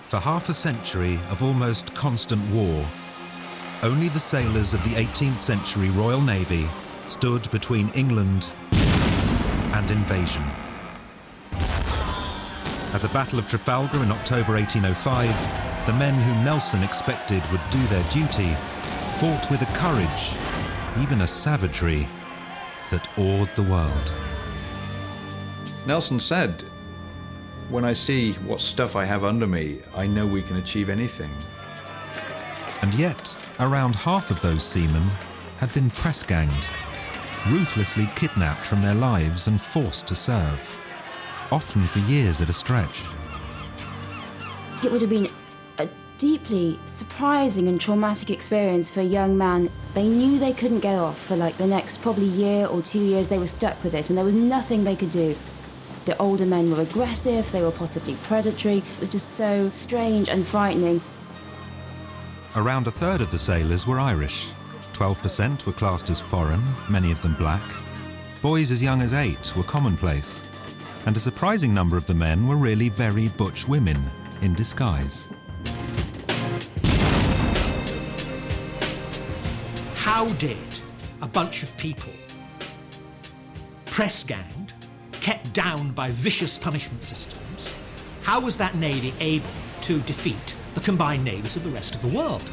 For half a century of almost constant war, only the sailors of the 18th century Royal Navy stood between England and invasion. At the Battle of Trafalgar in October 1805, the men whom Nelson expected would do their duty fought with a courage, even a savagery, that awed the world. Nelson said, "When I see what stuff I have under me, I know we can achieve anything." And yet, around half of those seamen had been press-ganged, ruthlessly kidnapped from their lives and forced to serve, often for years at a stretch. It would have been a deeply surprising and traumatic experience for a young man. They knew they couldn't get off for like the next probably year or 2 years. They were stuck with it and there was nothing they could do. The older men were aggressive, they were possibly predatory. It was just so strange and frightening. Around a third of the sailors were Irish. 12% were classed as foreign, many of them black. Boys as young as 8 were commonplace. And a surprising number of the men were really very butch women in disguise. How did a bunch of people, press-ganged, kept down by vicious punishment systems, how was that navy able to defeat the combined navies of the rest of the world?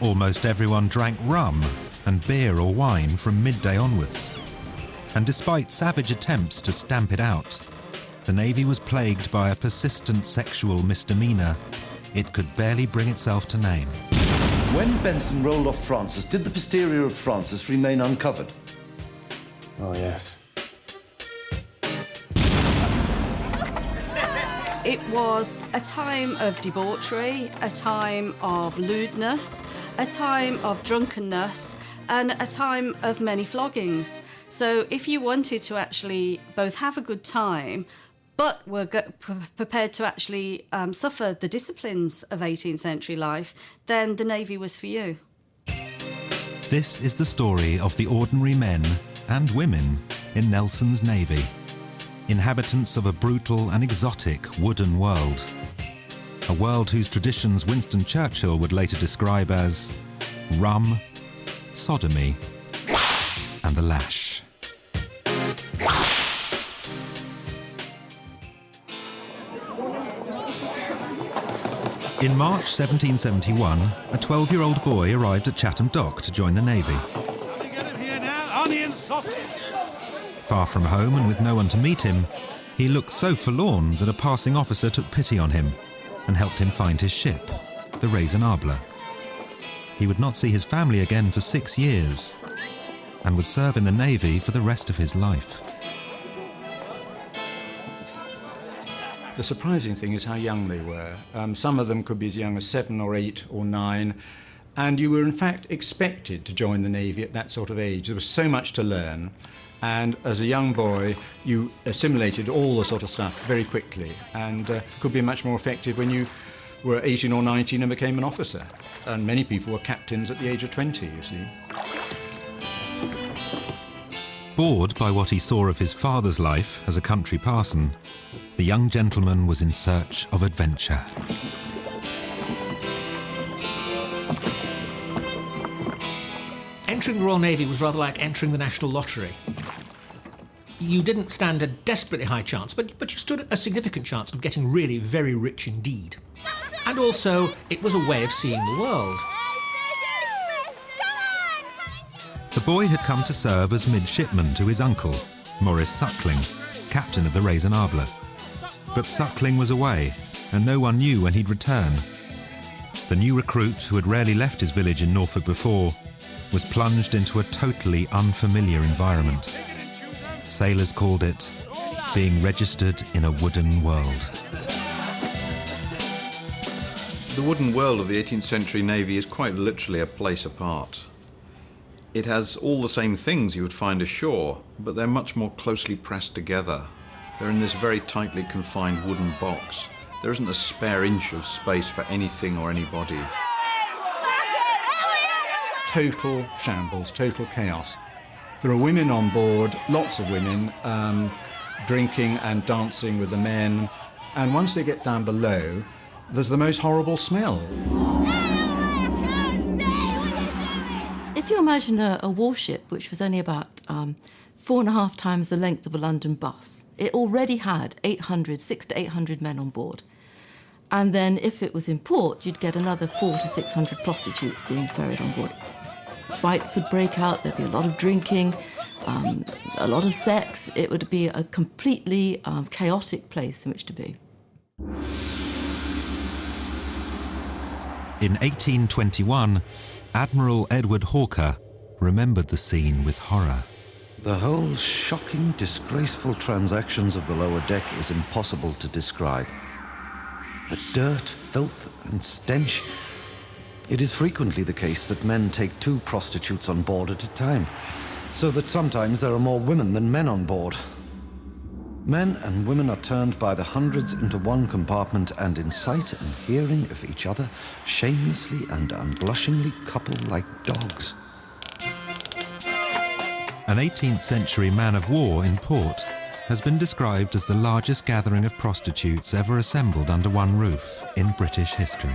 Almost everyone drank rum and beer or wine from midday onwards. And despite savage attempts to stamp it out, the Navy was plagued by a persistent sexual misdemeanor it could barely bring itself to name. When Benson rolled off Francis, did the posterior of Francis remain uncovered? Oh, yes. It was a time of debauchery, a time of lewdness, a time of drunkenness, and a time of many floggings. So if you wanted to actually both have a good time, but were prepared to actually suffer the disciplines of 18th century life, then the Navy was for you. This is the story of the ordinary men and women in Nelson's Navy, inhabitants of a brutal and exotic wooden world. A world whose traditions Winston Churchill would later describe as rum, sodomy, and the lash. In March 1771, a 12-year-old boy arrived at Chatham Dock to join the Navy. Far from home and with no one to meet him, he looked so forlorn that a passing officer took pity on him and helped him find his ship, the Raisonnable. He would not see his family again for 6 years and would serve in the Navy for the rest of his life. The surprising thing is how young they were. Some of them could be as young as 7 or 8 or 9, and you were in fact expected to join the Navy at that sort of age. There was so much to learn, and as a young boy you assimilated all the sort of stuff very quickly and could be much more effective when you were 18 or 19 and became an officer. And many people were captains at the age of 20, you see. Bored by what he saw of his father's life as a country parson, the young gentleman was in search of adventure. Entering the Royal Navy was rather like entering the National Lottery. You didn't stand a desperately high chance, but you stood a significant chance of getting really very rich indeed. And also, it was a way of seeing the world. The boy had come to serve as midshipman to his uncle, Maurice Suckling, captain of the Raisonnable. But Suckling was away, and no one knew when he'd return. The new recruit, who had rarely left his village in Norfolk before, was plunged into a totally unfamiliar environment. Sailors called it being registered in a wooden world. The wooden world of the 18th century Navy is quite literally a place apart. It has all the same things you would find ashore, but they're much more closely pressed together. They're in this very tightly confined wooden box. There isn't a spare inch of space for anything or anybody. Total shambles, total chaos. There are women on board, lots of women, drinking and dancing with the men. And once they get down below, there's the most horrible smell. If you imagine a warship which was only about 4.5 times the length of a London bus, it already had 600 to 800 men on board. And then if it was in port, you'd get another 400 to 600 prostitutes being ferried on board. Fights would break out, there'd be a lot of drinking, a lot of sex. It would be a completely chaotic place in which to be. In 1821, Admiral Edward Hawker remembered the scene with horror. The whole shocking, disgraceful transactions of the lower deck is impossible to describe. The dirt, filth, and stench. It is frequently the case that men take 2 prostitutes on board at a time, so that sometimes there are more women than men on board. Men and women are turned by the hundreds into one compartment and in sight and hearing of each other, shamelessly and unblushingly couple like dogs. An 18th century man-of-war in port has been described as the largest gathering of prostitutes ever assembled under one roof in British history.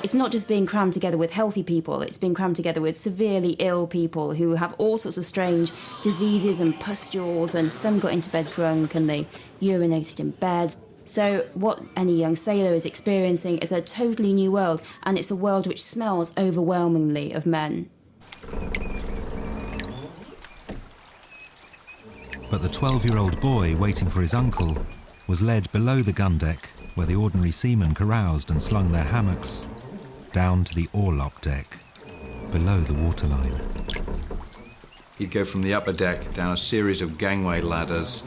It's not just being crammed together with healthy people, it's being crammed together with severely ill people who have all sorts of strange diseases and pustules, and some got into bed drunk and they urinated in bed. So what any young sailor is experiencing is a totally new world, and it's a world which smells overwhelmingly of men. But the 12-year-old boy waiting for his uncle was led below the gun deck, where the ordinary seamen caroused and slung their hammocks, down to the orlop deck, below the waterline. He'd go from the upper deck down a series of gangway ladders.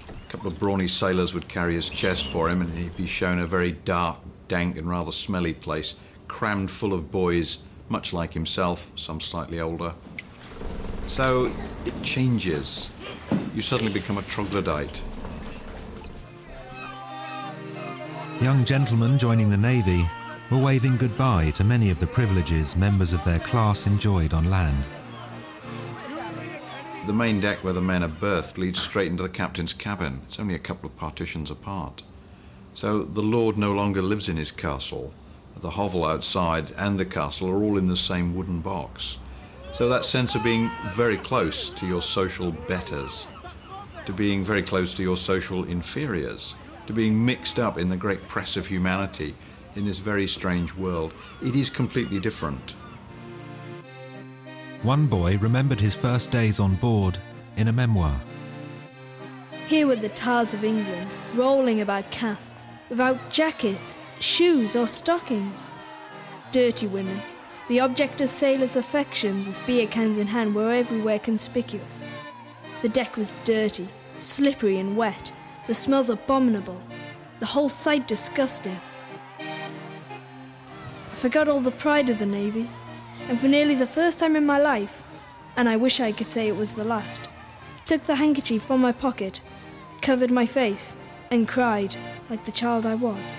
A couple of brawny sailors would carry his chest for him, and he'd be shown a very dark, dank and rather smelly place, crammed full of boys, much like himself, some slightly older. So it changes. You suddenly become a troglodyte. Young gentlemen joining the Navy were waving goodbye to many of the privileges members of their class enjoyed on land. The main deck where the men are berthed leads straight into the captain's cabin. It's only a couple of partitions apart. So the lord no longer lives in his castle. The hovel outside and the castle are all in the same wooden box. So that sense of being very close to your social betters, to being very close to your social inferiors, to being mixed up in the great press of humanity in this very strange world, it is completely different. One boy remembered his first days on board in a memoir. Here were the tars of England, rolling about casks, without jackets, shoes or stockings. Dirty women, the object of sailors' affections with beer cans in hand, were everywhere conspicuous. The deck was dirty, slippery and wet, the smells abominable, the whole sight disgusting. I forgot all the pride of the Navy, and for nearly the first time in my life, and I wish I could say it was the last, took the handkerchief from my pocket, covered my face, and cried like the child I was.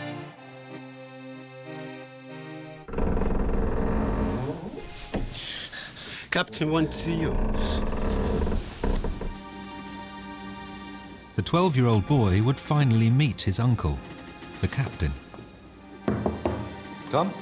Captain wants to see you. The 12-year-old boy would finally meet his uncle, the captain. Come.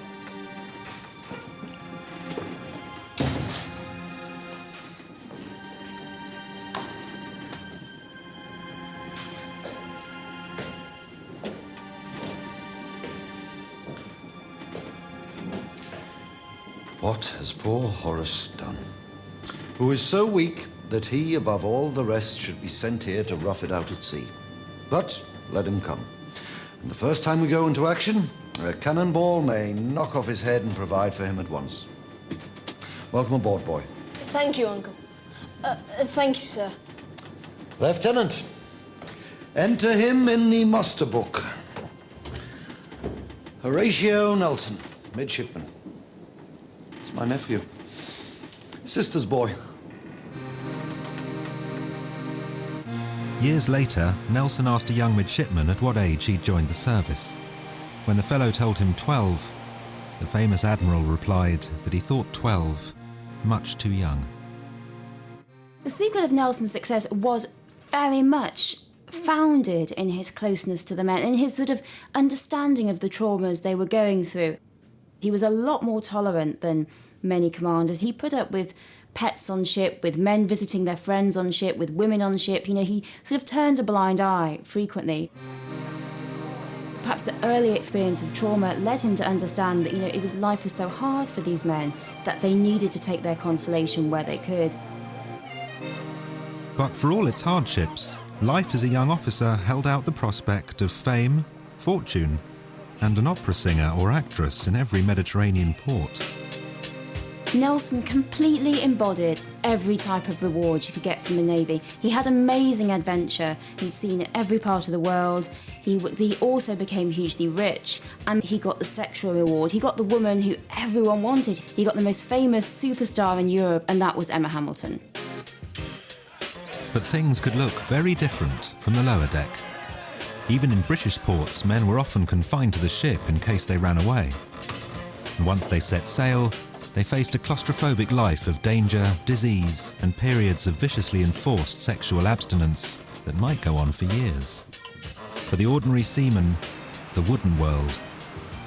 What has poor Horace done? Who is so weak that he, above all the rest, should be sent here to rough it out at sea. But let him come. And the first time we go into action, a cannonball may knock off his head and provide for him at once. Welcome aboard, boy. Thank you, Uncle. Thank you, sir. Lieutenant, enter him in the muster book. Horatio Nelson, midshipman. It's my nephew. Sister's boy. Years later, Nelson asked a young midshipman at what age he'd joined the service. When the fellow told him 12, the famous admiral replied that he thought 12 much too young. The secret of Nelson's success was very much founded in his closeness to the men, in his sort of understanding of the traumas they were going through. He was a lot more tolerant than many commanders. He put up with pets on ship, with men visiting their friends on ship, with women on ship. You know, he sort of turned a blind eye frequently. Perhaps the early experience of trauma led him to understand that, you know, life was so hard for these men that they needed to take their consolation where they could. But for all its hardships, life as a young officer held out the prospect of fame, fortune, and an opera singer or actress in every Mediterranean port. Nelson completely embodied every type of reward you could get from the Navy. He had amazing adventure. He'd seen every part of the world. He also became hugely rich, and he got the sexual reward. He got the woman who everyone wanted. He got the most famous superstar in Europe, and that was Emma Hamilton. But things could look very different from the lower deck. Even in British ports, men were often confined to the ship in case they ran away. And once they set sail, they faced a claustrophobic life of danger, disease, and periods of viciously enforced sexual abstinence that might go on for years. For the ordinary seaman, the wooden world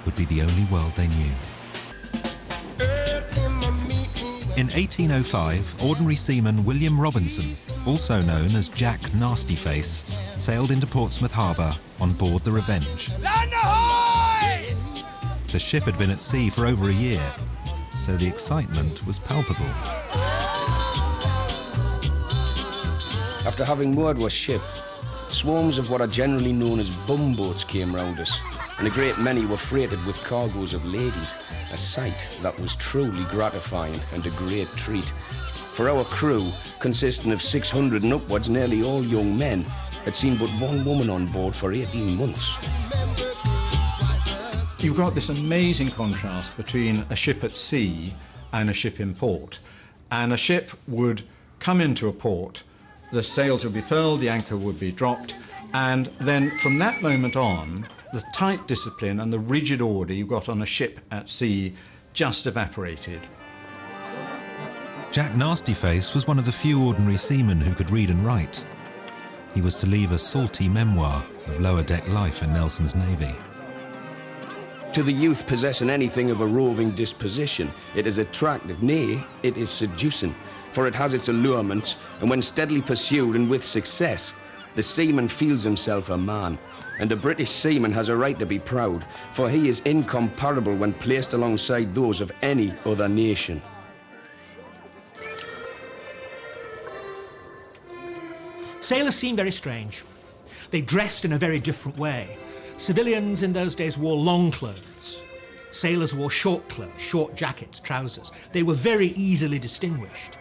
would be the only world they knew. In 1805, ordinary seaman William Robinson, also known as Jack Nastyface, sailed into Portsmouth Harbour on board the Revenge. Land ahoy! The ship had been at sea for over a year, so the excitement was palpable. After having moored our ship, swarms of what are generally known as bumboats came round us, and a great many were freighted with cargoes of ladies, a sight that was truly gratifying and a great treat. For our crew, consisting of 600 and upwards, nearly all young men, had seen but one woman on board for 18 months. You've got this amazing contrast between a ship at sea and a ship in port. And a ship would come into a port, the sails would be furled, the anchor would be dropped, and then from that moment on, the tight discipline and the rigid order you got on a ship at sea just evaporated. Jack Nastyface was one of the few ordinary seamen who could read and write. He was to leave a salty memoir of lower deck life in Nelson's Navy. To the youth possessing anything of a roving disposition, it is attractive, nay, it is seducing, for it has its allurements, and when steadily pursued and with success, the seaman feels himself a man. And the British seaman has a right to be proud, for he is incomparable when placed alongside those of any other nation. Sailors seem very strange. They dressed in a very different way. Civilians in those days wore long clothes. Sailors wore short clothes, short jackets, trousers. They were very easily distinguished.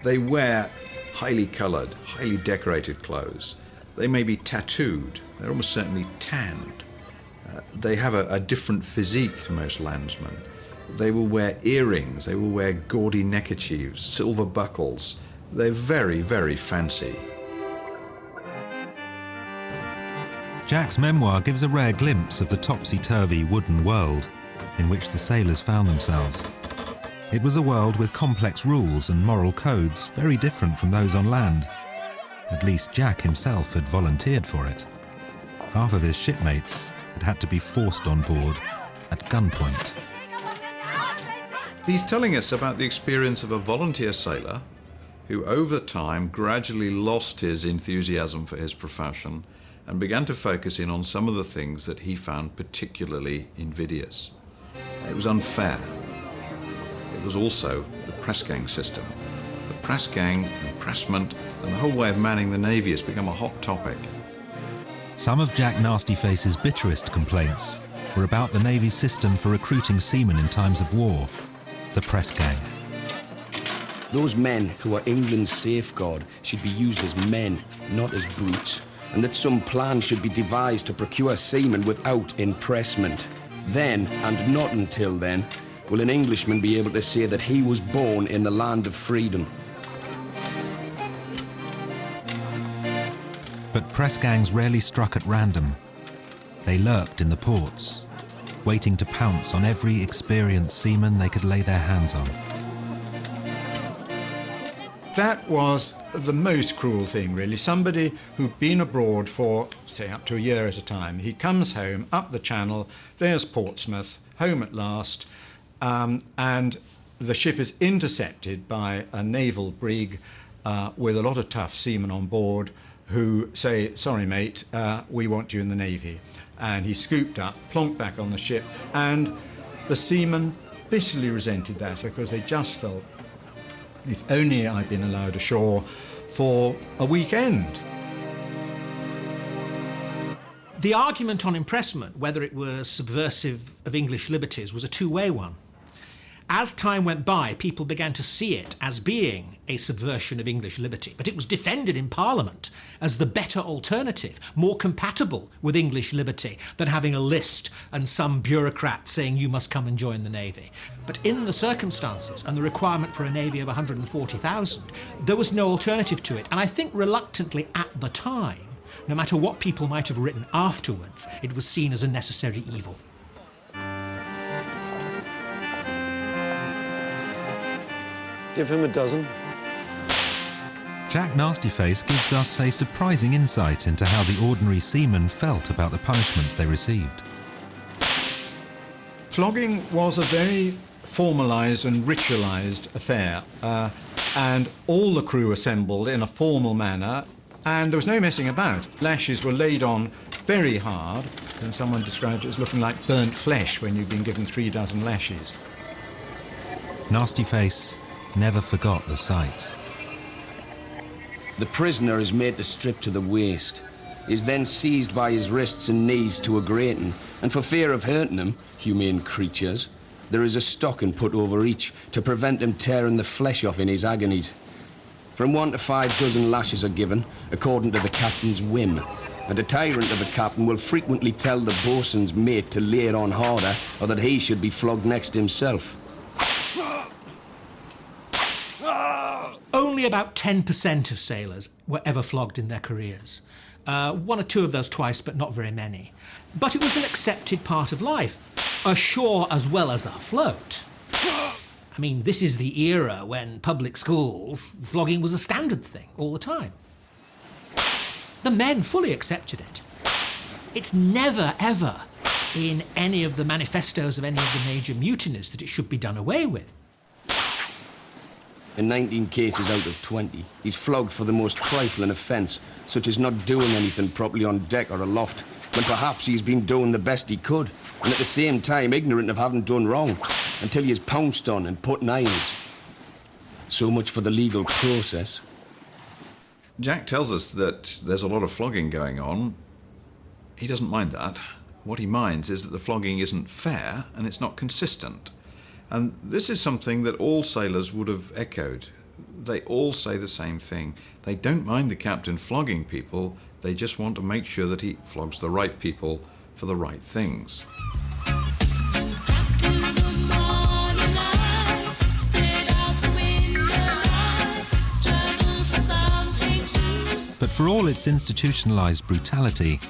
They wear highly coloured, highly decorated clothes. They may be tattooed. They're almost certainly tanned. They have a different physique to most landsmen. They will wear earrings. They will wear gaudy neckerchiefs, silver buckles. They're very, very fancy. Jack's memoir gives a rare glimpse of the topsy-turvy wooden world in which the sailors found themselves. It was a world with complex rules and moral codes very different from those on land. At least Jack himself had volunteered for it. Half of his shipmates had had to be forced on board at gunpoint. He's telling us about the experience of a volunteer sailor who over time gradually lost his enthusiasm for his profession and began to focus in on some of the things that he found particularly invidious. It was unfair. It was also the press gang system. The press gang, impressment, and the whole way of manning the Navy has become a hot topic. Some of Jack Nastyface's bitterest complaints were about the Navy's system for recruiting seamen in times of war, the press gang. Those men who are England's safeguard should be used as men, not as brutes, and that some plan should be devised to procure seamen without impressment. Then, and not until then, will an Englishman be able to say that he was born in the land of freedom. press gangs rarely struck at random. They lurked in the ports, waiting to pounce on every experienced seaman they could lay their hands on. That was the most cruel thing, really. Somebody who'd been abroad for, say, up to a year at a time. He comes home, up the channel, there's Portsmouth, home at last, and the ship is intercepted by a naval brig with a lot of tough seamen on board who say, sorry, mate, we want you in the Navy. And he's scooped up, plonked back on the ship, and the seamen bitterly resented that because they just felt, if only I'd been allowed ashore for a weekend. The argument on impressment, whether it was subversive of English liberties, was a two-way one. As time went by, people began to see it as being a subversion of English liberty, but it was defended in Parliament as the better alternative, more compatible with English liberty than having a list and some bureaucrat saying you must come and join the Navy. But in the circumstances and the requirement for a Navy of 140,000, there was no alternative to it, and I think reluctantly at the time, no matter what people might have written afterwards, it was seen as a necessary evil. Give him a dozen. Jack Nastyface gives us a surprising insight into how the ordinary seamen felt about the punishments they received. Flogging was a very formalised and ritualised affair, and all the crew assembled in a formal manner, and there was no messing about. Lashes were laid on very hard, and someone described it as looking like burnt flesh when you've been given 3 dozen lashes. Nastyface never forgot the sight. The prisoner is made to strip to the waist, is then seized by his wrists and knees to a grating, and for fear of hurting him, humane creatures, there is a stocking put over each to prevent him tearing the flesh off in his agonies. From 1 to 5 dozen lashes are given, according to the captain's whim, and a tyrant of a captain will frequently tell the boatswain's mate to lay it on harder, or that he should be flogged next himself. Only about 10% of sailors were ever flogged in their careers. 1 or 2 of those twice, but not very many. But it was an accepted part of life, ashore as well as afloat. I mean, this is the era when public schools, flogging was a standard thing all the time. The men fully accepted it. It's never, ever in any of the manifestos of any of the major mutinies that it should be done away with. In 19 cases out of 20, he's flogged for the most trifling offence, such as not doing anything properly on deck or aloft, when perhaps he's been doing the best he could, and at the same time ignorant of having done wrong, until he is pounced on and put in irons. So much for the legal process. Jack tells us that there's a lot of flogging going on. He doesn't mind that. What he minds is that the flogging isn't fair and it's not consistent. And this is something that all sailors would have echoed. They all say the same thing. They don't mind the captain flogging people, they just want to make sure that he flogs the right people for the right things. But for all its institutionalised brutality,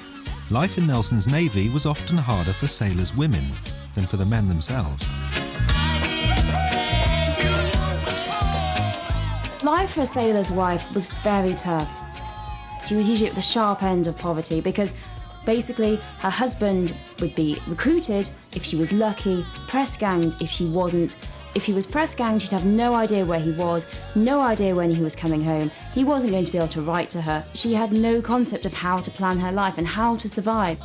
life in Nelson's Navy was often harder for sailors' women than for the men themselves. Life for a sailor's wife was very tough. She was usually at the sharp end of poverty because basically her husband would be recruited if she was lucky, press-ganged if she wasn't. If he was press-ganged, she'd have no idea where he was, no idea when he was coming home. He wasn't going to be able to write to her. She had no concept of how to plan her life and how to survive.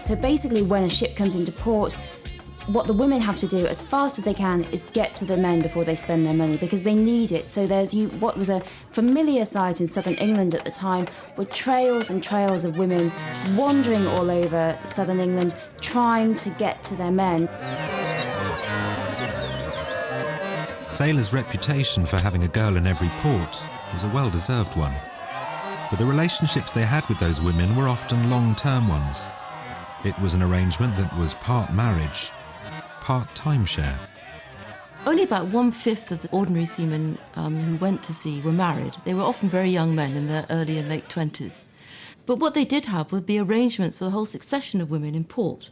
So basically, when a ship comes into port, what the women have to do as fast as they can is get to the men before they spend their money, because they need it. So there's what was a familiar sight in southern England at the time were trails and trails of women wandering all over southern England trying to get to their men. Sailors' reputation for having a girl in every port was a well-deserved one. But the relationships they had with those women were often long-term ones. It was an arrangement that was part marriage, part timeshare. Only about 1/5 of the ordinary seamen who went to sea were married. They were often very young men in their early and late 20s. But what they did have would be arrangements for the whole succession of women in port.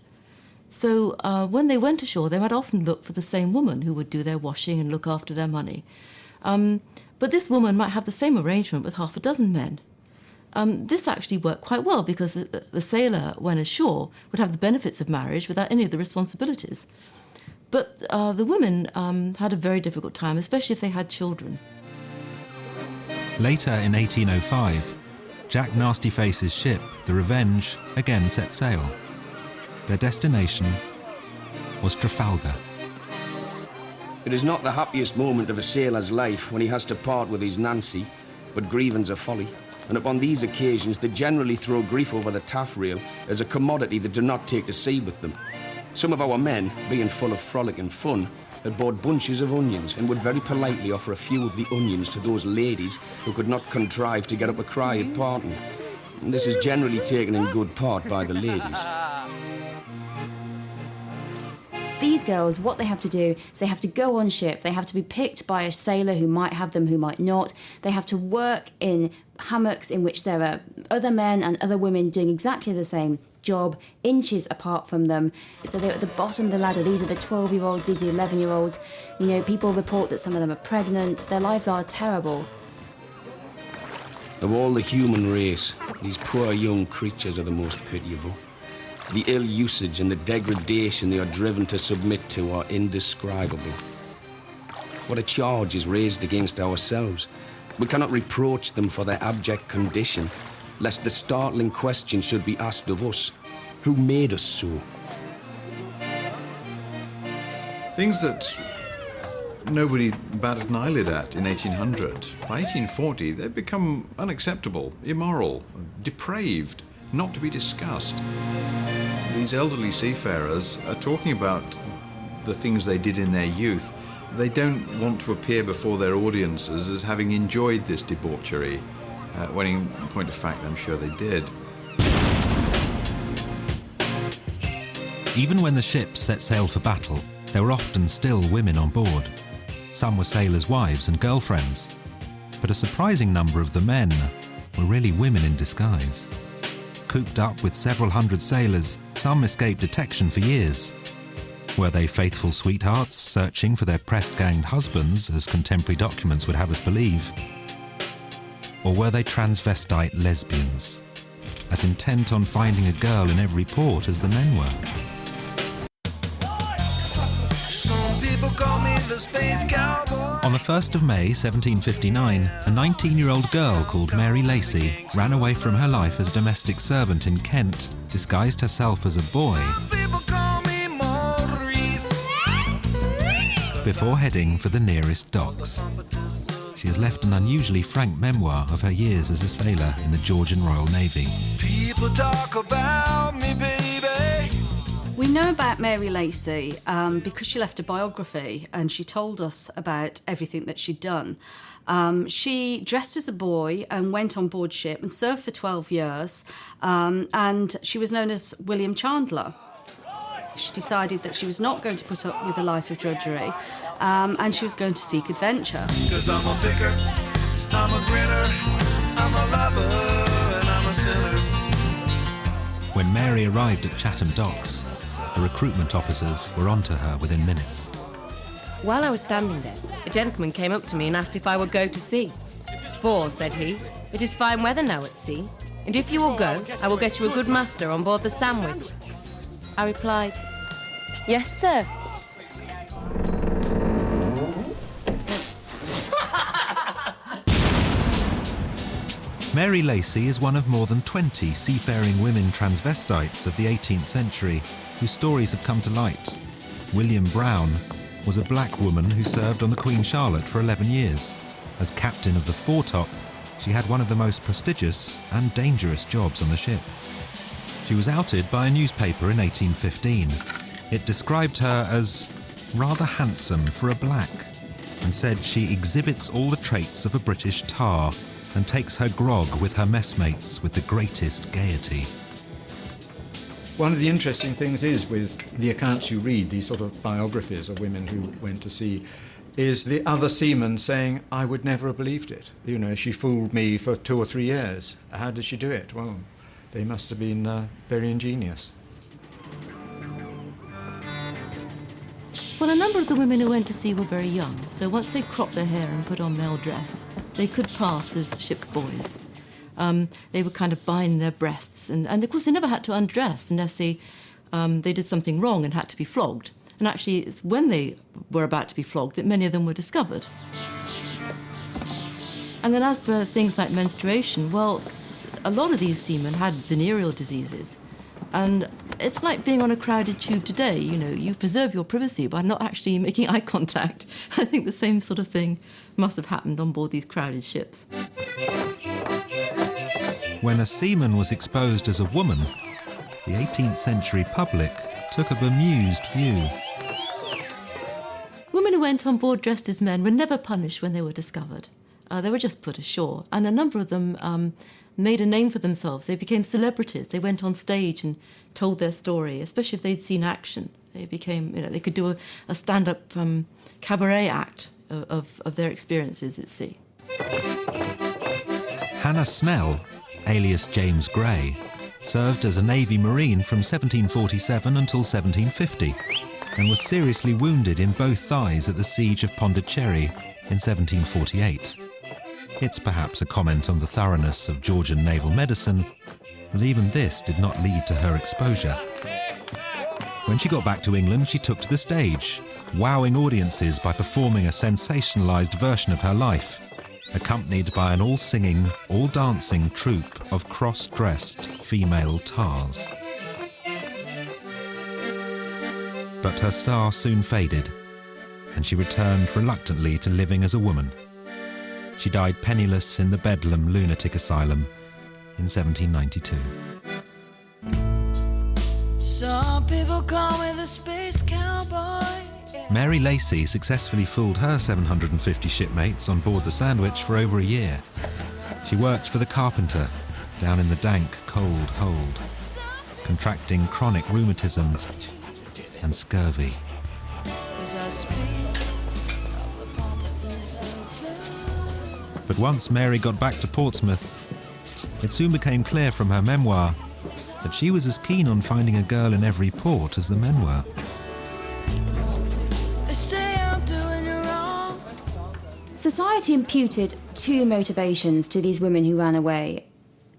So when they went ashore, they might often look for the same woman who would do their washing and look after their money. But this woman might have the same arrangement with half a dozen men. This actually worked quite well because the sailor, when ashore, would have the benefits of marriage without any of the responsibilities. But the women had a very difficult time, especially if they had children. Later in 1805, Jack Nastyface's ship, the Revenge, again set sail. Their destination was Trafalgar. It is not the happiest moment of a sailor's life when he has to part with his Nancy, but grievance a folly. And upon these occasions they generally throw grief over the taffrail as a commodity they do not take to sea with them. Some of our men, being full of frolic and fun, had bought bunches of onions and would very politely offer a few of the onions to those ladies who could not contrive to get up a cry at parting. And this is generally taken in good part by the ladies. These girls, what they have to do is they have to go on ship, they have to be picked by a sailor who might have them, who might not. They have to work in hammocks in which there are other men and other women doing exactly the same job, inches apart from them. So they're at the bottom of the ladder. These are the 12-year-olds, these are the 11-year-olds. You know, people report that some of them are pregnant. Their lives are terrible. Of all the human race, these poor young creatures are the most pitiable. The ill usage and the degradation they are driven to submit to are indescribable. What a charge is raised against ourselves. We cannot reproach them for their abject condition, lest the startling question should be asked of us, who made us so? Things that nobody batted an eyelid at in 1800. By 1840, they've become unacceptable, immoral, depraved, not to be discussed. These elderly seafarers are talking about the things they did in their youth. They don't want to appear before their audiences as having enjoyed this debauchery, when in point of fact, I'm sure they did. Even when the ships set sail for battle, there were often still women on board. Some were sailors' wives and girlfriends, but a surprising number of the men were really women in disguise. Cooped up with several hundred sailors, some escaped detection for years. Were they faithful sweethearts searching for their press-ganged husbands, as contemporary documents would have us believe? Or were they transvestite lesbians, as intent on finding a girl in every port as the men were? Some people call me the space cowboy. On the 1st of May 1759, a 19-year-old girl called Mary Lacey ran away from her life as a domestic servant in Kent, disguised herself as a boy, before heading for the nearest docks. She has left an unusually frank memoir of her years as a sailor in the Georgian Royal Navy. People talk about me, baby. We know about Mary Lacey because she left a biography and she told us about everything that she'd done. She dressed as a boy and went on board ship and served for 12 years, and she was known as William Chandler. She decided that she was not going to put up with a life of drudgery, and she was going to seek adventure. 'Cause I'm a picker, I'm a grinner, I'm a lover, and I'm a sinner. When Mary arrived at Chatham Docks, the recruitment officers were onto her within minutes. While I was standing there, a gentleman came up to me and asked if I would go to sea. "For," said he, "it is fine weather now at sea, and if you will go, I will get you a good master on board the Sandwich." I replied, "Yes, sir." Mary Lacey is one of more than 20 seafaring women transvestites of the 18th century whose stories have come to light. William Brown was a black woman who served on the Queen Charlotte for 11 years. As captain of the foretop, she had one of the most prestigious and dangerous jobs on the ship. She was outed by a newspaper in 1815. It described her as rather handsome for a black and said she exhibits all the traits of a British tar and takes her grog with her messmates with the greatest gaiety. One of the interesting things is with the accounts you read, these sort of biographies of women who went to sea, is the other seamen saying, I would never have believed it. You know, she fooled me for 2 or 3 years. How did she do it? Well, they must have been very ingenious. Well, a number of the women who went to sea were very young, so once they cropped their hair and put on male dress, they could pass as ship's boys. They would kind of bind their breasts, and of course they never had to undress unless they did something wrong and had to be flogged. And actually, it's when they were about to be flogged that many of them were discovered. And then as for things like menstruation, well, a lot of these seamen had venereal diseases. And it's like being on a crowded tube today, you know, you preserve your privacy by not actually making eye contact. I think the same sort of thing must have happened on board these crowded ships. When a seaman was exposed as a woman, the 18th century public took a bemused view. Women who went on board dressed as men were never punished when they were discovered. They were just put ashore, and a number of them made a name for themselves. They became celebrities. They went on stage and told their story, especially if they'd seen action. They became, you know, they could do a stand-up cabaret act of their experiences at sea. Hannah Snell, alias James Gray, served as a Navy Marine from 1747 until 1750 and was seriously wounded in both thighs at the siege of Pondicherry in 1748. It's perhaps a comment on the thoroughness of Georgian naval medicine, but even this did not lead to her exposure. When she got back to England, she took to the stage, wowing audiences by performing a sensationalised version of her life, accompanied by an all-singing, all-dancing troupe of cross-dressed female tars. But her star soon faded, and she returned reluctantly to living as a woman. She died penniless in the Bedlam Lunatic Asylum in 1792. Some people call me the space cowboy. Mary Lacey successfully fooled her 750 shipmates on board the Sandwich for over a year. She worked for the carpenter down in the dank, cold hold, contracting chronic rheumatism and scurvy. But once Mary got back to Portsmouth, it soon became clear from her memoir that she was as keen on finding a girl in every port as the men were. Society imputed two motivations to these women who ran away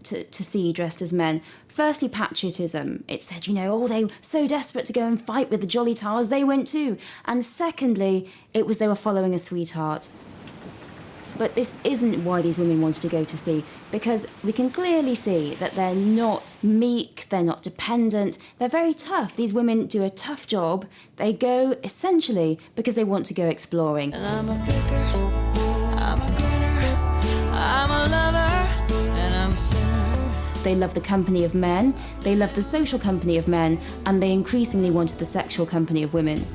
to sea dressed as men. Firstly, patriotism. It said, you know, oh, they were so desperate to go and fight with the Jolly Tars, they went too. And secondly, it was they were following a sweetheart. But this isn't why these women wanted to go to sea, because we can clearly see that they're not meek, they're not dependent, they're very tough. These women do a tough job. They go essentially because they want to go exploring. And I'm a picker, I'm a grinner, I'm a lover, and I'm a sinner. They love the company of men, they love the social company of men, and they increasingly wanted the sexual company of women.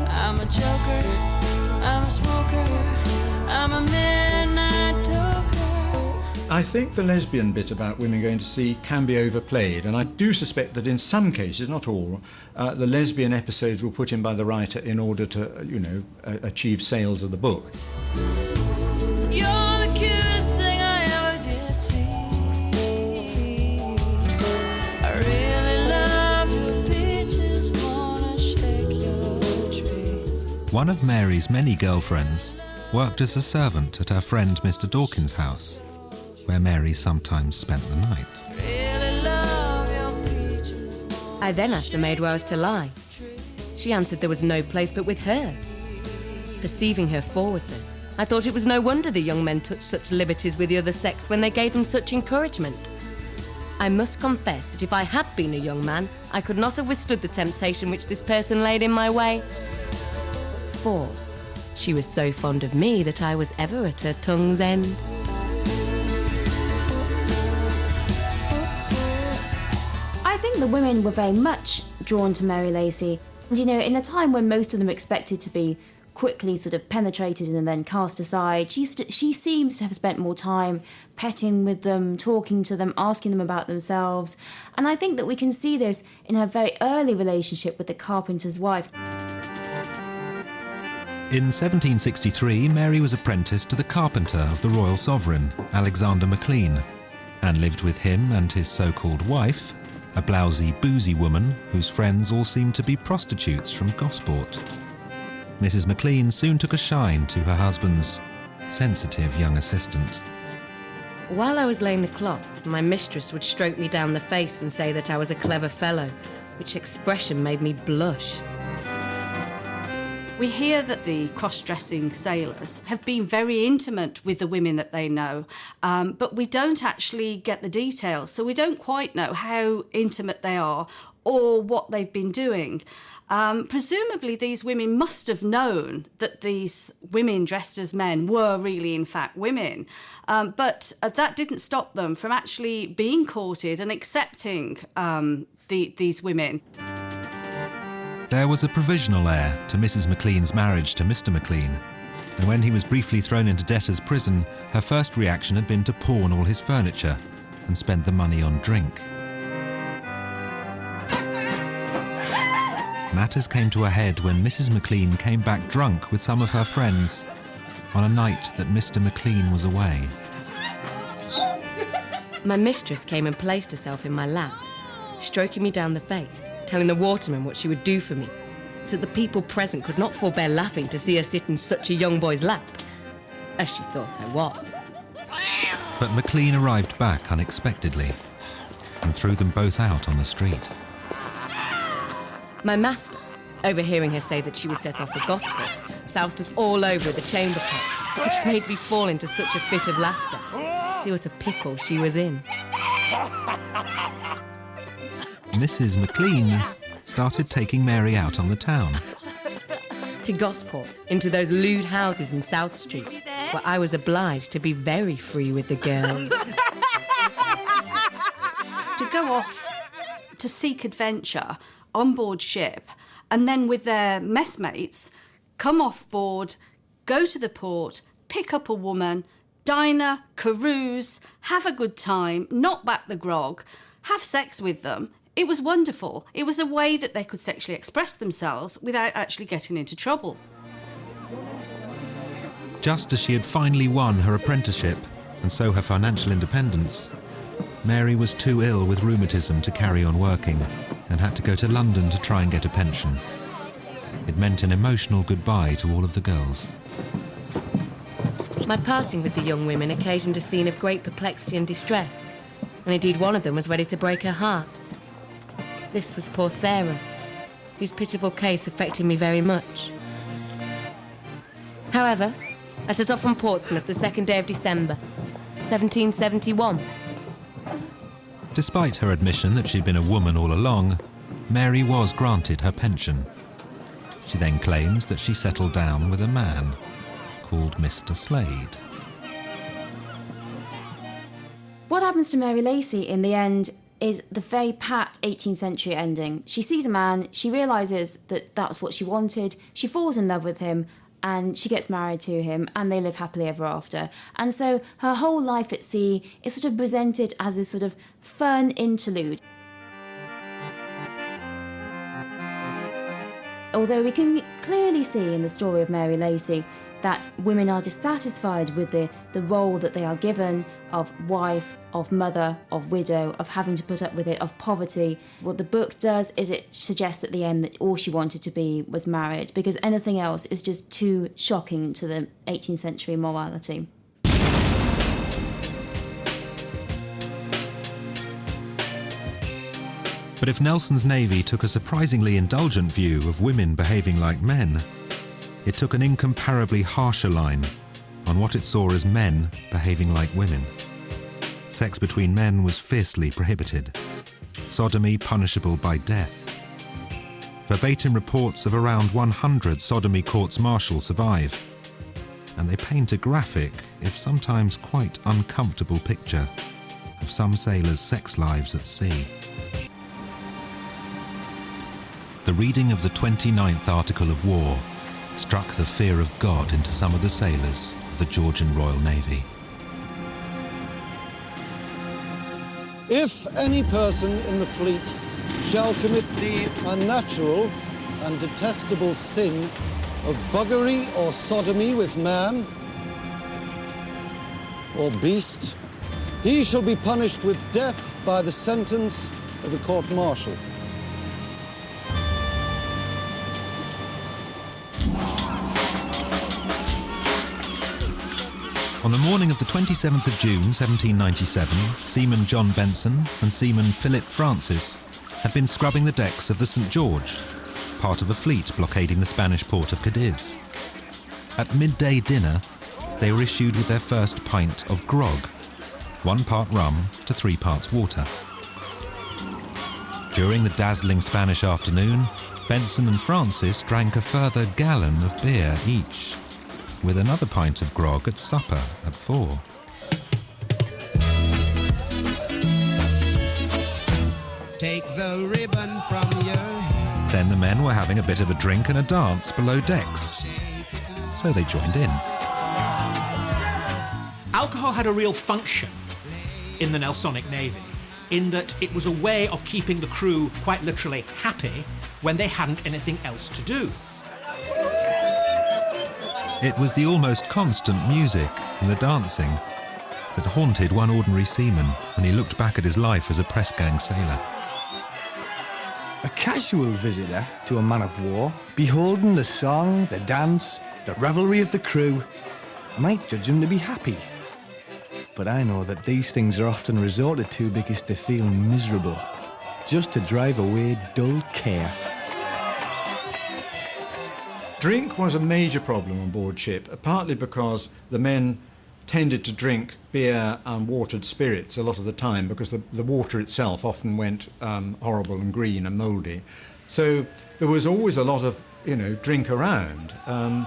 I'm a joker, I'm a smoker, I'm a midnight toker. I think the lesbian bit about women going to sea can be overplayed, and I do suspect that in some cases, not all, the lesbian episodes were put in by the writer in order to, you know, achieve sales of the book. You're the cutest thing I ever did see. I really love your peaches, wanna shake your tree. One of Mary's many girlfriends worked as a servant at her friend Mr. Dawkins' house, where Mary sometimes spent the night. Really love your peaches. I then asked the maid where I was to lie. She answered there was no place but with her. Perceiving her forwardness, I thought it was no wonder the young men took such liberties with the other sex when they gave them such encouragement. I must confess that if I had been a young man, I could not have withstood the temptation which this person laid in my way. For she was so fond of me that I was ever at her tongue's end. I think the women were very much drawn to Mary Lacey. You know, in a time when most of them expected to be quickly sort of penetrated and then cast aside. She seems to have spent more time petting with them, talking to them, asking them about themselves. And I think that we can see this in her very early relationship with the carpenter's wife. In 1763, Mary was apprenticed to the carpenter of the royal sovereign, Alexander MacLean, and lived with him and his so-called wife, a blousy, boozy woman whose friends all seemed to be prostitutes from Gosport. Mrs. MacLean soon took a shine to her husband's sensitive young assistant. While I was laying the cloth, my mistress would stroke me down the face and say that I was a clever fellow, which expression made me blush. We hear that the cross-dressing sailors have been very intimate with the women that they know, but we don't actually get the details, so we don't quite know how intimate they are or what they've been doing. Presumably these women must have known that these women dressed as men were really in fact women, but that didn't stop them from actually being courted and accepting these women. There was a provisional heir to Mrs. MacLean's marriage to Mr. MacLean, and when he was briefly thrown into debtor's prison, her first reaction had been to pawn all his furniture and spend the money on drink. Matters came to a head when Mrs. MacLean came back drunk with some of her friends on a night that Mr. MacLean was away. My mistress came and placed herself in my lap, stroking me down the face, telling the waterman what she would do for me, so that the people present could not forbear laughing to see her sit in such a young boy's lap, as she thought I was. But MacLean arrived back unexpectedly and threw them both out on the street. My master, overhearing her say that she would set off for Gosport, soused us all over with a chamber pot, which made me fall into such a fit of laughter. See what a pickle she was in. Mrs. MacLean started taking Mary out on the town. To Gosport, into those lewd houses in South Street, where I was obliged to be very free with the girls. To go off to seek adventure on board ship, and then with their messmates, come off board, go to the port, pick up a woman, dine her, carouse, have a good time, knock back the grog, have sex with them. It was wonderful. It was a way that they could sexually express themselves without actually getting into trouble. Just as she had finally won her apprenticeship, and so her financial independence, Mary was too ill with rheumatism to carry on working and had to go to London to try and get a pension. It meant an emotional goodbye to all of the girls. My parting with the young women occasioned a scene of great perplexity and distress, and indeed one of them was ready to break her heart. This was poor Sarah, whose pitiful case affected me very much. However, I set off from Portsmouth the 2nd day of December, 1771. Despite her admission that she'd been a woman all along, Mary was granted her pension. She then claims that she settled down with a man called Mr. Slade. What happens to Mary Lacy in the end is the very pat 18th century ending. She sees a man, she realises that that's what she wanted, she falls in love with him, and she gets married to him, and they live happily ever after. And so her whole life at sea is sort of presented as this sort of fun interlude. Although we can clearly see in the story of Mary Lacy that women are dissatisfied with the role that they are given of wife, of mother, of widow, of having to put up with it, of poverty. What the book does is it suggests at the end that all she wanted to be was married, because anything else is just too shocking to the 18th century morality. But if Nelson's Navy took a surprisingly indulgent view of women behaving like men, it took an incomparably harsher line on what it saw as men behaving like women. Sex between men was fiercely prohibited, sodomy punishable by death. Verbatim reports of around 100 sodomy courts-martial survive, and they paint a graphic, if sometimes quite uncomfortable picture of some sailors' sex lives at sea. The reading of the 29th Article of War struck the fear of God into some of the sailors of the Georgian Royal Navy. If any person in the fleet shall commit the unnatural and detestable sin of buggery or sodomy with man or beast, he shall be punished with death by the sentence of the court-martial. On the morning of the 27th of June 1797, Seaman John Benson and Seaman Philip Francis had been scrubbing the decks of the St. George, part of a fleet blockading the Spanish port of Cadiz. At midday dinner, they were issued with their first pint of grog, 1 part rum to 3 parts water. During the dazzling Spanish afternoon, Benson and Francis drank a further gallon of beer each, with another pint of grog at supper at 4. Take the ribbon from your hair. Then the men were having a bit of a drink and a dance below decks, so they joined in. Alcohol had a real function in the Nelsonic Navy, in that it was a way of keeping the crew quite literally happy when they hadn't anything else to do. It was the almost constant music and the dancing that haunted one ordinary seaman when he looked back at his life as a press-gang sailor. A casual visitor to a man of war, beholding the song, the dance, the revelry of the crew, might judge him to be happy. But I know that these things are often resorted to because they feel miserable, just to drive away dull care. Drink was a major problem on board ship, partly because the men tended to drink beer and watered spirits a lot of the time because the water itself often went horrible and green and mouldy. So there was always a lot of, drink around.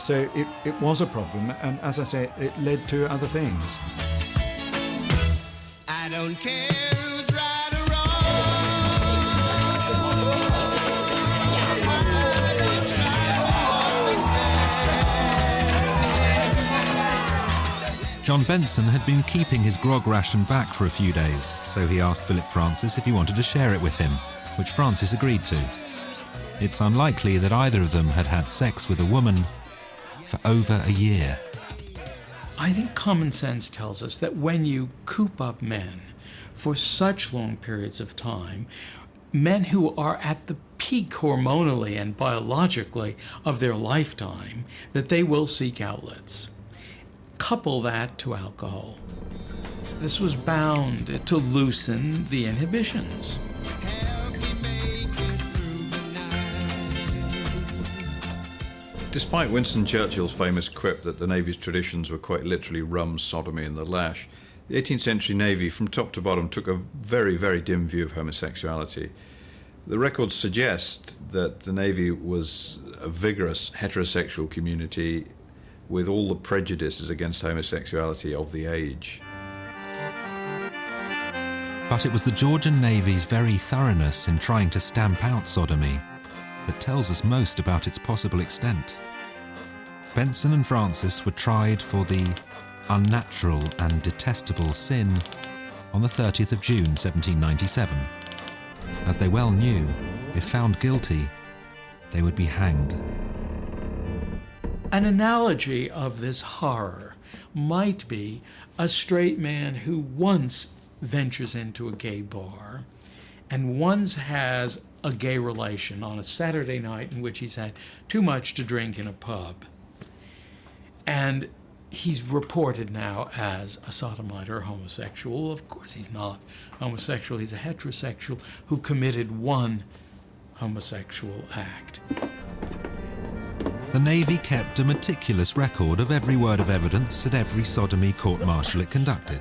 So it was a problem, and as I say, it led to other things. I don't care who's right or wrong. John Benson had been keeping his grog ration back for a few days, so he asked Philip Francis if he wanted to share it with him, which Francis agreed to. It's unlikely that either of them had had sex with a woman for over a year. I think common sense tells us that when you coop up men for such long periods of time, men who are at the peak hormonally and biologically of their lifetime, that they will seek outlets. Couple that to alcohol. This was bound to loosen the inhibitions. Despite Winston Churchill's famous quip that the Navy's traditions were quite literally rum, sodomy and the lash, the 18th century Navy from top to bottom took a very, very dim view of homosexuality. The records suggest that the Navy was a vigorous heterosexual community with all the prejudices against homosexuality of the age. But it was the Georgian Navy's very thoroughness in trying to stamp out sodomy that tells us most about its possible extent. Benson and Francis were tried for the unnatural and detestable sin on the 30th of June 1797. As they well knew, if found guilty, they would be hanged. An analogy of this horror might be a straight man who once ventures into a gay bar and once has a gay relation on a Saturday night in which he's had too much to drink in a pub. And he's reported now as a sodomite or a homosexual. Of course he's not homosexual, he's a heterosexual who committed one homosexual act. The Navy kept a meticulous record of every word of evidence at every sodomy court-martial it conducted.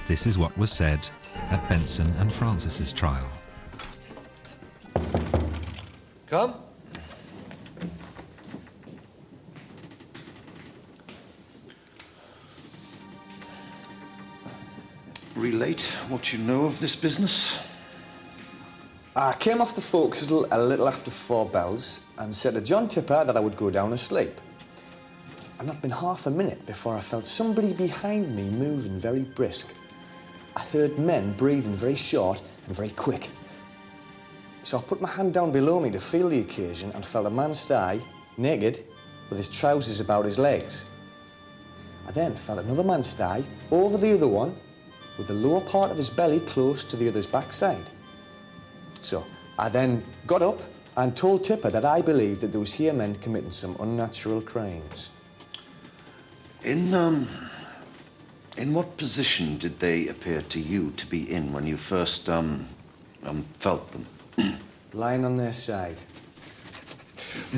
This is what was said at Benson and Francis's trial. Come. Relate what you know of this business. I came off the forecastle a little after 4 bells and said to John Tipper that I would go down to sleep. And not been half a minute before I felt somebody behind me moving very brisk. I heard men breathing very short and very quick. So I put my hand down below me to feel the occasion and felt a man stay, naked, with his trousers about his legs. I then felt another man stay over the other one with the lower part of his belly close to the other's backside. So I then got up and told Tipper that I believed that there was here men committing some unnatural crimes. In what position did they appear to you to be in when you first felt them? Lying on their side.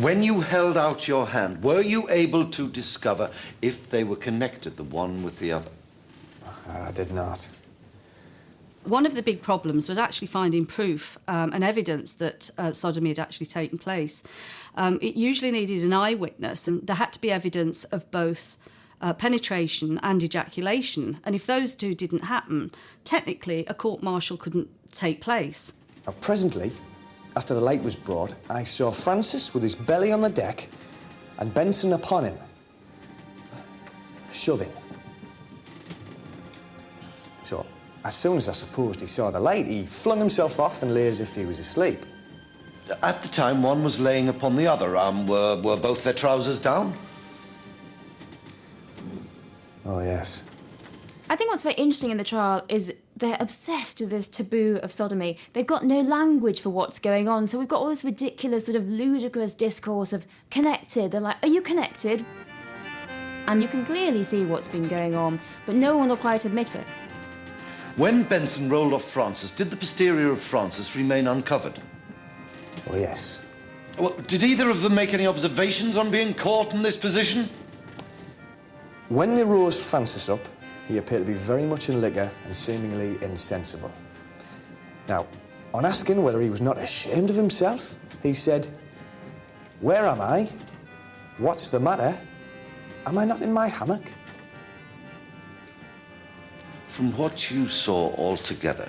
When you held out your hand, were you able to discover if they were connected, the one with the other? I did not. One of the big problems was actually finding proof and evidence that sodomy had actually taken place. It usually needed an eyewitness, and there had to be evidence of both penetration and ejaculation. And if those two didn't happen, technically a court-martial couldn't take place. Now, presently, after the light was brought, I saw Francis with his belly on the deck and Benson upon him, shoving. So, as soon as I supposed he saw the light, he flung himself off and lay as if he was asleep. At the time, one was laying upon the other. Were both their trousers down? Oh, yes. I think what's very interesting in the trial is they're obsessed with this taboo of sodomy. They've got no language for what's going on, so we've got all this ridiculous sort of ludicrous discourse of connected. They're like, are you connected? And you can clearly see what's been going on, but no one will quite admit it. When Benson rolled off Francis, did the posterior of Francis remain uncovered? Oh, yes. Well, did either of them make any observations on being caught in this position? When they rose Francis up, he appeared to be very much in liquor and seemingly insensible. Now, on asking whether he was not ashamed of himself, he said, "Where am I? What's the matter? Am I not in my hammock?" From what you saw altogether,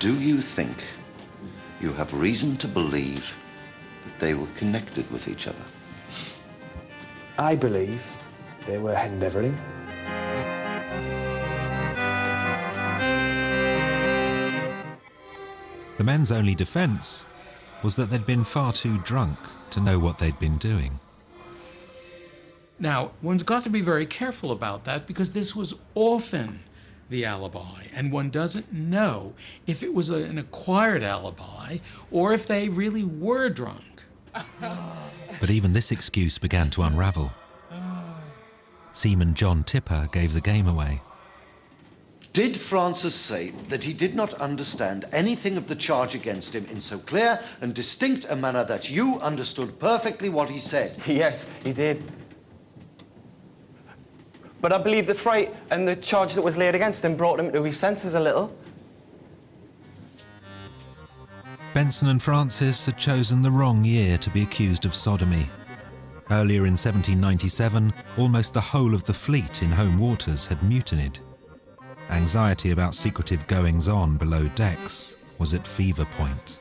do you think you have reason to believe that they were connected with each other? I believe they were endeavouring. The men's only defence was that they'd been far too drunk to know what they'd been doing. Now, one's got to be very careful about that because this was often the alibi, and one doesn't know if it was an acquired alibi or if they really were drunk. But even this excuse began to unravel. Seaman John Tipper gave the game away. Did Francis say that he did not understand anything of the charge against him in so clear and distinct a manner that you understood perfectly what he said? Yes, he did. But I believe the fright and the charge that was laid against him brought him to his senses a little. Benson and Francis had chosen the wrong year to be accused of sodomy. Earlier in 1797, almost the whole of the fleet in home waters had mutinied. Anxiety about secretive goings-on below decks was at fever point.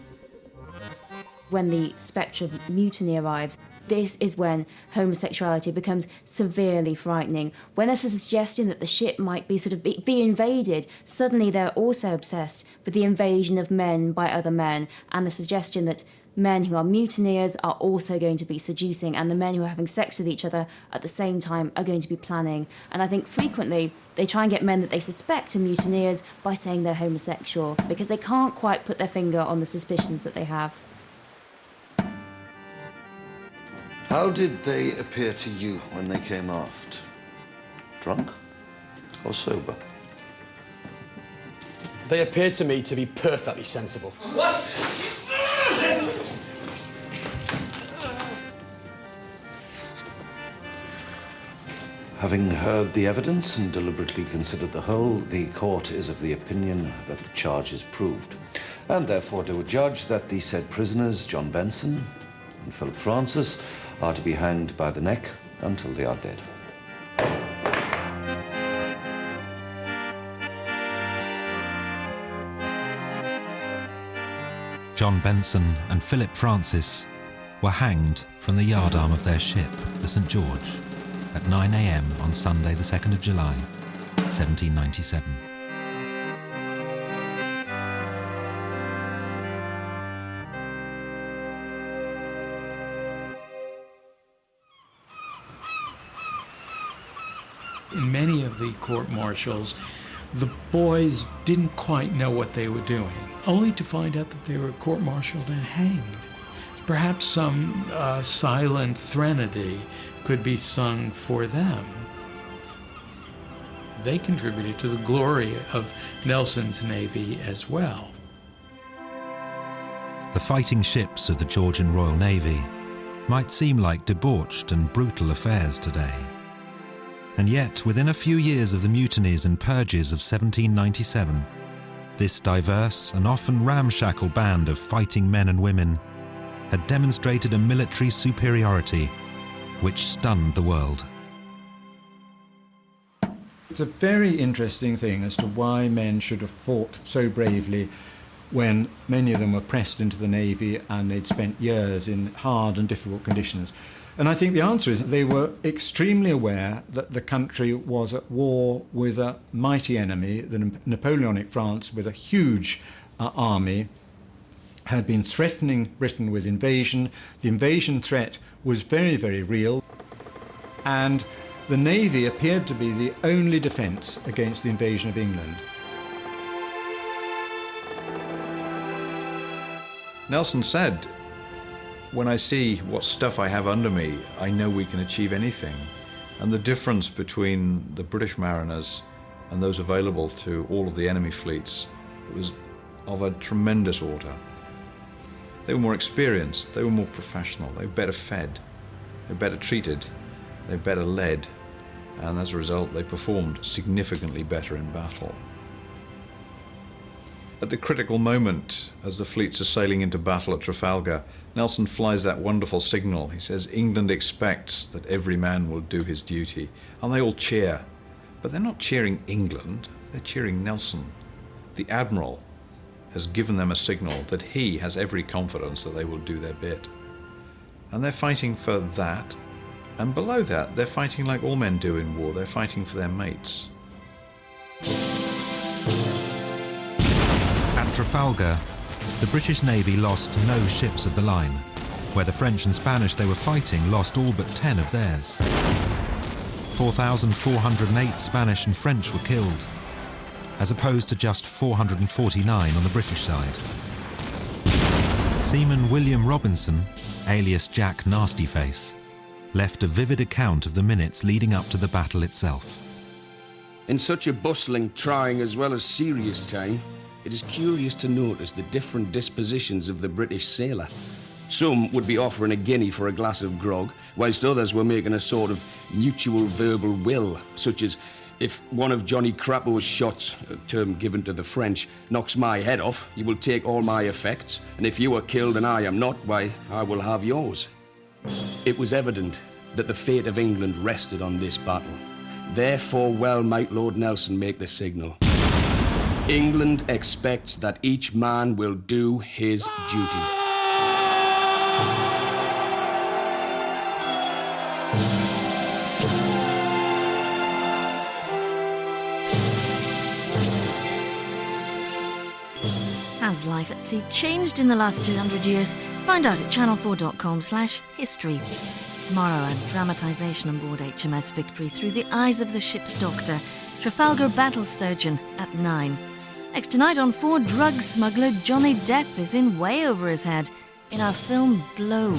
When the spectre of mutiny arrives, this is when homosexuality becomes severely frightening. When there's a suggestion that the ship might be be invaded, suddenly they're also obsessed with the invasion of men by other men, and the suggestion that men who are mutineers are also going to be seducing, and the men who are having sex with each other at the same time are going to be planning. And I think frequently they try and get men that they suspect are mutineers by saying they're homosexual, because they can't quite put their finger on the suspicions that they have. How did they appear to you when they came aft? Drunk or sober? They appeared to me to be perfectly sensible. What? Having heard the evidence and deliberately considered the whole, the court is of the opinion that the charge is proved, and therefore do adjudge that the said prisoners, John Benson and Philip Francis, are to be hanged by the neck until they are dead. John Benson and Philip Francis were hanged from the yardarm of their ship, the St. George, at 9 a.m. on Sunday, the 2nd of July, 1797. In many of the court-martials, the boys didn't quite know what they were doing, only to find out that they were court-martialed and hanged. Perhaps some silent threnody could be sung for them. They contributed to the glory of Nelson's navy as well. The fighting ships of the Georgian Royal Navy might seem like debauched and brutal affairs today. And yet, within a few years of the mutinies and purges of 1797, this diverse and often ramshackle band of fighting men and women had demonstrated a military superiority which stunned the world. It's a very interesting thing as to why men should have fought so bravely when many of them were pressed into the Navy and they'd spent years in hard and difficult conditions. And I think the answer is that they were extremely aware that the country was at war with a mighty enemy, the Napoleonic France, with a huge army, had been threatening Britain with invasion. The invasion threat was very, very real. And the Navy appeared to be the only defence against the invasion of England. Nelson said, "When I see what stuff I have under me, I know we can achieve anything." And the difference between the British mariners and those available to all of the enemy fleets was of a tremendous order. They were more experienced, they were more professional, they were better fed, they were better treated, they were better led, and as a result they performed significantly better in battle. At the critical moment, as the fleets are sailing into battle at Trafalgar, Nelson flies that wonderful signal. He says, "England expects that every man will do his duty." And they all cheer. But they're not cheering England, they're cheering Nelson. The Admiral has given them a signal that he has every confidence that they will do their bit. And they're fighting for that. And below that, they're fighting like all men do in war. They're fighting for their mates. At Trafalgar, the British Navy lost no ships of the line, where the French and Spanish they were fighting lost all but 10 of theirs. 4,408 Spanish and French were killed, as opposed to just 449 on the British side. Seaman William Robinson, alias Jack Nastyface, left a vivid account of the minutes leading up to the battle itself. In such a bustling, trying as well as serious time, it is curious to notice the different dispositions of the British sailor. Some would be offering a guinea for a glass of grog, whilst others were making a sort of mutual verbal will, such as, if one of Johnny Crapo's shots, a term given to the French, knocks my head off, you will take all my effects, and if you are killed and I am not, why, I will have yours. It was evident that the fate of England rested on this battle. Therefore well might Lord Nelson make the signal. England expects that each man will do his duty. Has life at sea changed in the last 200 years? Find out at channel4.com/history. Tomorrow, a dramatisation on board HMS Victory through the eyes of the ship's doctor, Trafalgar Battle Sturgeon, at 9. Next tonight on 4, drug smuggler Johnny Depp is in way over his head in our film Blow.